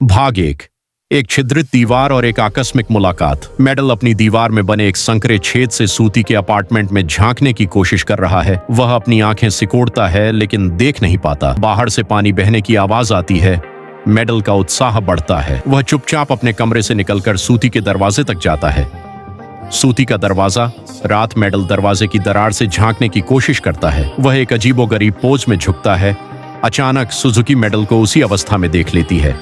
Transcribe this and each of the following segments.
भाग एक छिद्रित दीवार और एक आकस्मिक मुलाकात। मेडल अपनी दीवार में बने एक संकरे छेद से सूती के अपार्टमेंट में झांकने की कोशिश कर रहा है। वह अपनी आंखें सिकोड़ता है लेकिन देख नहीं पाता। बाहर से पानी बहने की आवाज आती है। मेडल का उत्साह बढ़ता है। वह चुपचाप अपने कमरे से निकलकर सूती के दरवाजे तक जाता है। सूती का दरवाजा रात। मेडल दरवाजे की दरार से झांकने की कोशिश करता है। वह एक अजीबोगरीब पोज में झुकता है। अचानक सुजुकी मेडल को उसी अवस्था में देख लेती है।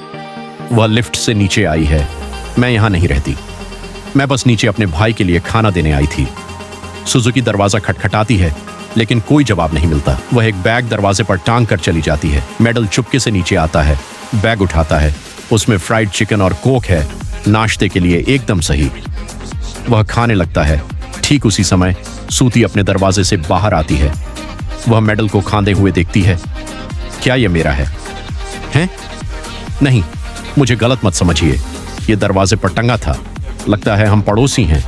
वह लिफ्ट से नीचे आई है। मैं यहां नहीं रहती, मैं बस नीचे अपने भाई के लिए खाना देने आई थी। सुजुकी दरवाजा खटखटाती है लेकिन कोई जवाब नहीं मिलता। वह एक बैग दरवाजे पर टांग कर चली जाती है। मेडल चुपके से नीचे आता है, बैग उठाता है। उसमें फ्राइड चिकन और कोक है, नाश्ते के लिए एकदम सही। वह खाने लगता है। ठीक उसी समय सूती अपने दरवाजे से बाहर आती है। वह मेडल को खांदे हुए देखती है। क्या यह मेरा है? हैं? नहीं, मुझे गलत मत समझिए, ये दरवाजे पर टंगा था। लगता है हम पड़ोसी हैं।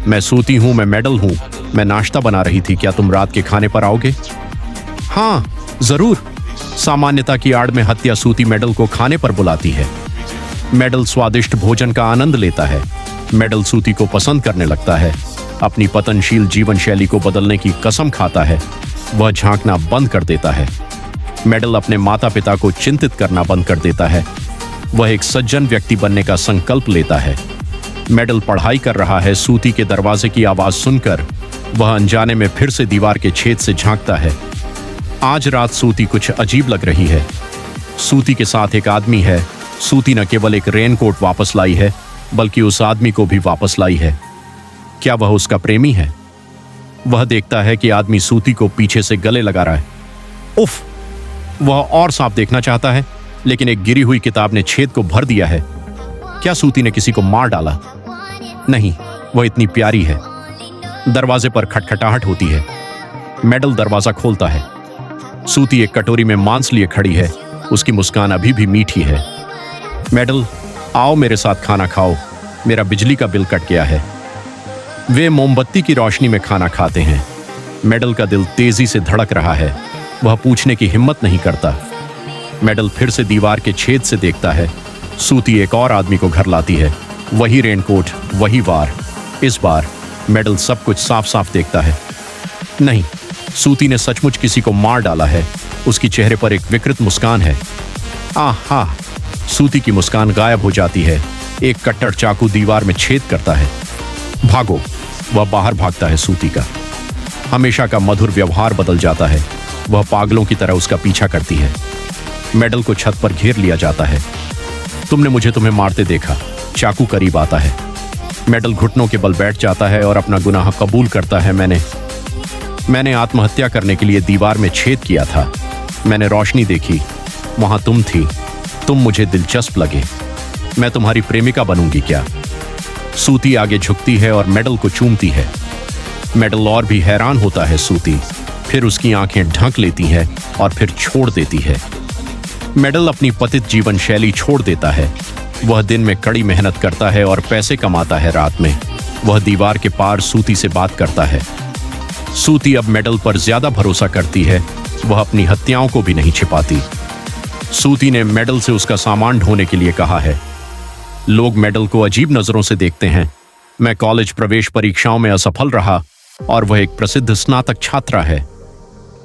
मैं सूती हूं, मैं मेडल हूं। मैं नाश्ता बना रही थी। क्या तुम रात के खाने पर आओगे? हाँ जरूर। सामान्यता की आड़ में हत्या सूती मेडल को खाने पर बुलाती है। मेडल स्वादिष्ट भोजन का आनंद लेता है। मेडल सूती को पसंद करने लगता है। अपनी पतनशील जीवन शैली को बदलने की कसम खाता है। वह झांकना बंद कर देता है। मेडल अपने माता पिता को चिंतित करना बंद कर देता है। वह एक सज्जन व्यक्ति बनने का संकल्प लेता है। मेडल पढ़ाई कर रहा है। सूती के दरवाजे की आवाज सुनकर वह अनजाने में फिर से दीवार के छेद से झांकता है। आज रात सूती कुछ अजीब लग रही है। सूती के साथ एक आदमी है। सूती न केवल एक रेनकोट वापस लाई है बल्कि उस आदमी को भी वापस लाई है। क्या वह उसका प्रेमी है? वह देखता है कि आदमी सूती को पीछे से गले लगा रहा है। उफ! वह और सांप देखना चाहता है लेकिन एक गिरी हुई किताब ने छेद को भर दिया है। क्या सूती ने किसी को मार डाला? नहीं, वह इतनी प्यारी है। दरवाजे पर खटखटाहट होती है। मेडल दरवाजा खोलता है। सूती एक कटोरी में मांस लिए खड़ी है। उसकी मुस्कान अभी भी मीठी है। मेडल, आओ मेरे साथ खाना खाओ, मेरा बिजली का बिल कट गया है। वे मोमबत्ती की रोशनी में खाना खाते हैं। मेडल का दिल तेजी से धड़क रहा है। वह पूछने की हिम्मत नहीं करता। मेडल फिर से दीवार के छेद से देखता है। सूती एक और आदमी को घर लाती है। वही रेनकोट, वही वार। इस बार मेडल सब कुछ साफ साफ देखता है। नहीं, सूती ने सचमुच किसी को मार डाला है। उसकी चेहरे पर एक विकृत मुस्कान है। आहा! सूती की मुस्कान गायब हो जाती है। एक कट्टर चाकू दीवार में छेद करता है। भागो! वह बाहर भागता है। सूती का हमेशा का मधुर व्यवहार बदल जाता है। वह पागलों की तरह उसका पीछा करती है। मेडल को छत पर घेर लिया जाता है। तुमने मुझे तुम्हें मारते देखा। चाकू करीब आता है। मेडल घुटनों के बल बैठ जाता है और अपना गुनाह कबूल करता है। मैंने आत्महत्या करने के लिए दीवार में छेद किया था। मैंने रोशनी देखी, वहां तुम थी। तुम मुझे दिलचस्प लगे। मैं तुम्हारी प्रेमिका बनूंगी क्या? सूती आगे झुकती है और मेडल को चूमती है। मेडल और भी हैरान होता है। सूती फिर उसकी आंखें ढक लेती है और फिर छोड़ देती है। मेडल अपनी पतित जीवन शैली छोड़ देता है। वह दिन में कड़ी मेहनत करता है और पैसे कमाता है। रात में वह दीवार के पार सूती से बात करता है। सूती अब मेडल पर ज्यादा भरोसा करती है। वह अपनी हत्याओं को भी नहीं छिपाती। सूती ने मेडल से उसका सामान ढोने के लिए कहा है। लोग मेडल को अजीब नजरों से देखते हैं। मैं कॉलेज प्रवेश परीक्षाओं में असफल रहा और वह एक प्रसिद्ध स्नातक छात्रा है।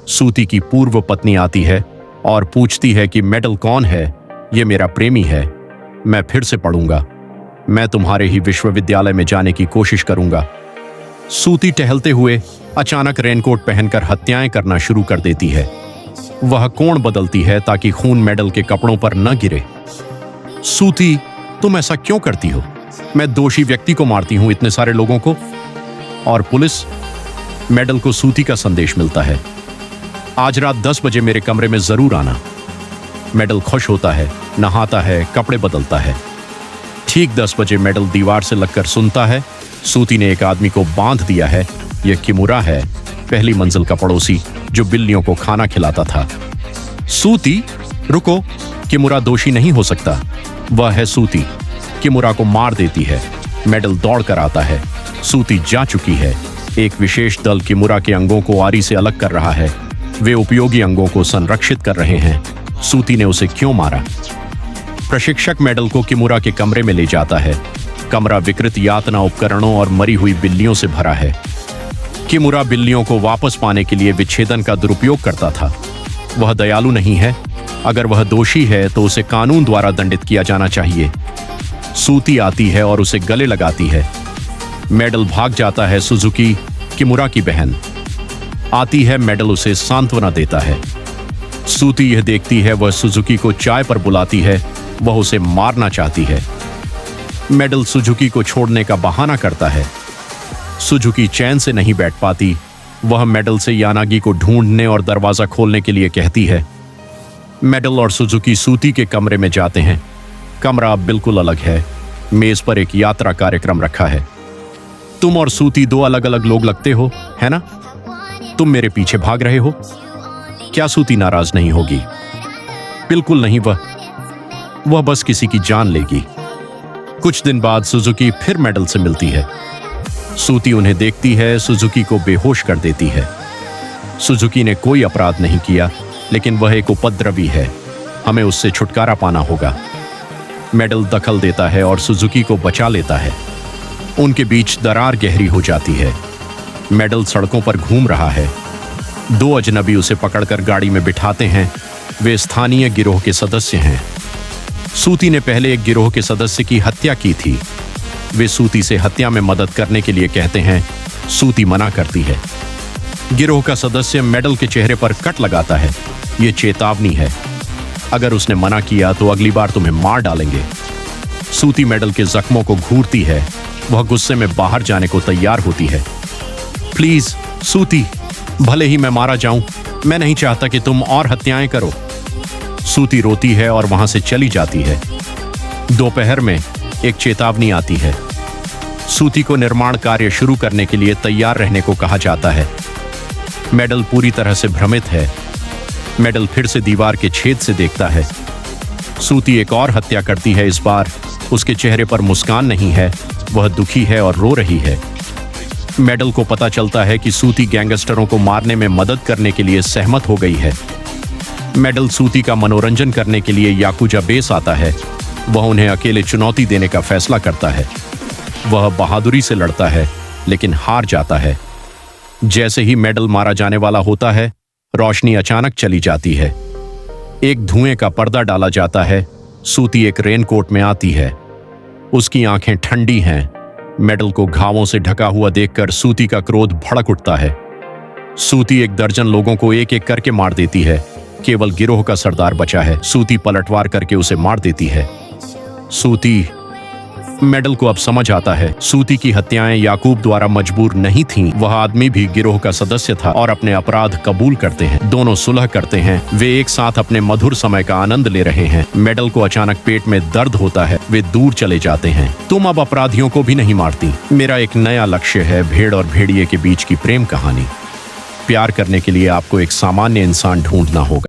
सूती की पूर्व पत्नी आती है और पूछती है कि मेडल कौन है? ये मेरा प्रेमी है। मैं फिर से पढ़ूंगा। मैं तुम्हारे ही विश्वविद्यालय में जाने की कोशिश करूंगा। सूती टहलते हुए अचानक रेनकोट पहनकर हत्याएं करना शुरू कर देती है। वह कोण बदलती है ताकि खून मेडल के कपड़ों पर न गिरे। सूती, तुम ऐसा क्यों करती हो? मैं दोषी व्यक्ति को मारती हूं, इतने सारे लोगों को। और पुलिस? मेडल को सूती का संदेश मिलता है। आज रात 10 बजे मेरे कमरे में जरूर आना। मेडल खुश होता है, नहाता है, कपड़े बदलता है। ठीक 10 बजे मेडल दीवार से लगकर सुनता है, सूती ने एक आदमी को बांध दिया है। यह किमुरा है, पहली मंजिल का पड़ोसी जो बिल्लियों को खाना खिलाता था। सूती, रुको, किमुरा दोषी नहीं हो सकता। वह है सूती। किमुरा को मार देती है। मेडल दौड़कर आता है। सूती जा चुकी है। एक विशेष दल किमुरा के अंगों को आरी से अलग कर रहा है। वे उपयोगी अंगों को संरक्षित कर रहे हैं। सूती ने उसे क्यों मारा? प्रशिक्षक मेडल को किमुरा के कमरे में ले जाता है। कमरा विकृत यातना उपकरणों और मरी हुई बिल्लियों से भरा है। किमुरा बिल्लियों को वापस पाने के लिए विच्छेदन का दुरुपयोग करता था। वह दयालु नहीं है। अगर वह दोषी है तो उसे कानून द्वारा दंडित किया जाना चाहिए। सूती आती है और उसे गले लगाती है। मेडल भाग जाता है। सुजुकी, किमुरा की बहन, आती है। मेडल उसे सांत्वना देता है। सूती यह देखती है। वह सुजुकी को चाय पर बुलाती है। वह उसे मारना चाहती है। मेडल सुजुकी को छोड़ने का बहाना करता है। सुजुकी चैन से नहीं बैठ पाती। वह मेडल से यानागी को ढूंढने और दरवाजा खोलने के लिए कहती है। मेडल और सुजुकी सूती के कमरे में जाते हैं। कमरा अब बिल्कुल अलग है। मेज पर एक यात्रा कार्यक्रम रखा है। तुम और सूती दो अलग अलग लोग लगते हो, है ना? तुम मेरे पीछे भाग रहे हो। क्या सूती नाराज नहीं होगी? बिल्कुल नहीं। वह बस किसी की जान लेगी। कुछ दिन बाद सुजुकी फिर मेडल से मिलती है। सूती उन्हें देखती है। सुजुकी को बेहोश कर देती है। सुजुकी ने कोई अपराध नहीं किया, लेकिन वह एक उपद्रवी है। हमें उससे छुटकारा पाना होगा। मेडल दखल देता है और सुजुकी को बचा लेता है। उनके बीच दरार गहरी हो जाती है। मेडल सड़कों पर घूम रहा है। दो अजनबी उसे पकड़कर गाड़ी में बिठाते हैं। वे स्थानीय गिरोह के सदस्य हैं। सूती ने पहले एक गिरोह के सदस्य की हत्या की थी। वे सूती से हत्या में मदद करने के लिए कहते हैं। सूती मना करती है। गिरोह का सदस्य मेडल के चेहरे पर कट लगाता है। यह चेतावनी है। अगर उसने मना किया तो अगली बार तुम्हें मार डालेंगे। सूती मेडल के जख्मों को घूरती है। वह गुस्से में बाहर जाने को तैयार होती है। प्लीज सूती, भले ही मैं मारा जाऊं, मैं नहीं चाहता कि तुम और हत्याएं करो। सूती रोती है और वहां से चली जाती है। दोपहर में एक चेतावनी आती है। सूती को निर्माण कार्य शुरू करने के लिए तैयार रहने को कहा जाता है। मेडल पूरी तरह से भ्रमित है। मेडल फिर से दीवार के छेद से देखता है। सूती एक और हत्या करती है। इस बार उसके चेहरे पर मुस्कान नहीं है। वह दुखी है और रो रही है। मेडल को पता चलता है कि सूती गैंगस्टरों को मारने में मदद करने के लिए सहमत हो गई है। मेडल सूती का मनोरंजन करने के लिए याकुजा बेस आता है। वह उन्हें अकेले चुनौती देने का फैसला करता है। वह बहादुरी से लड़ता है, लेकिन हार जाता है। जैसे ही मेडल मारा जाने वाला होता है, रोशनी अचानक चली जाती है। एक धुएं का पर्दा डाला जाता है। सूती एक रेनकोट में आती है। उसकी आंखें ठंडी हैं। मेडल को घावों से ढका हुआ देखकर सूती का क्रोध भड़क उठता है। सूती एक दर्जन लोगों को एक एक करके मार देती है। केवल गिरोह का सरदार बचा है। सूती पलटवार करके उसे मार देती है। मेडल को अब समझ आता है, सूती की हत्याएं याकूब द्वारा मजबूर नहीं थीं। वह आदमी भी गिरोह का सदस्य था और अपने अपराध कबूल करते हैं। दोनों सुलह करते हैं। वे एक साथ अपने मधुर समय का आनंद ले रहे हैं। मेडल को अचानक पेट में दर्द होता है। वे दूर चले जाते हैं। तुम अब अपराधियों को भी नहीं मारती। मेरा एक नया लक्ष्य है, भेड़ और भेड़िए के बीच की प्रेम कहानी। प्यार करने के लिए आपको एक सामान्य इंसान ढूंढना होगा।